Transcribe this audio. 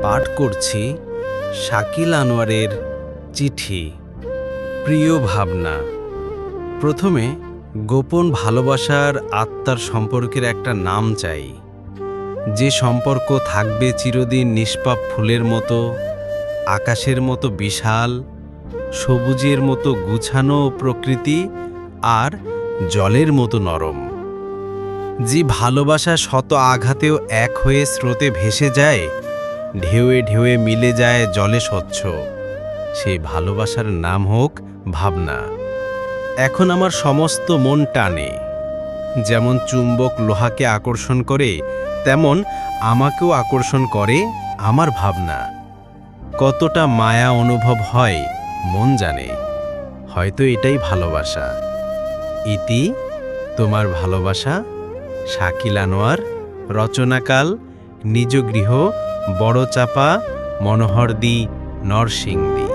পাঠ করছি শাকিল আনোয়ারের চিঠি। প্রিয় ভাবনা, প্রথমে গোপন ভালোবাসার আত্মার সম্পর্কের একটা নাম চাই, যে সম্পর্ক থাকবে চিরদিন নিষ্পাপ ফুলের মতো, আকাশের মতো বিশাল, সবুজের মতো গুছানো প্রকৃতি আর জলের মতো নরম। যে ভালোবাসা শত আঘাতেও এক হয়ে স্রোতে ভেসে যায়, ঢেউয়ে ঢেউয়ে মিলে যায় জলে স্বচ্ছ, সেই ভালোবাসার নাম হোক ভাবনা। এখন আমার সমস্ত মন টানে, যেমন চুম্বক লোহাকে আকর্ষণ করে, তেমন আমাকেও আকর্ষণ করে আমার ভাবনা। কতটা মায়া অনুভব হয় মন জানে, হয়তো এটাই ভালোবাসা। ইতি, তোমার ভালোবাসা। শাকিল আনোয়ার, রচনাকাল নিজ গৃহ, বড়চাপা, মনোহরদী, নরসিংদী।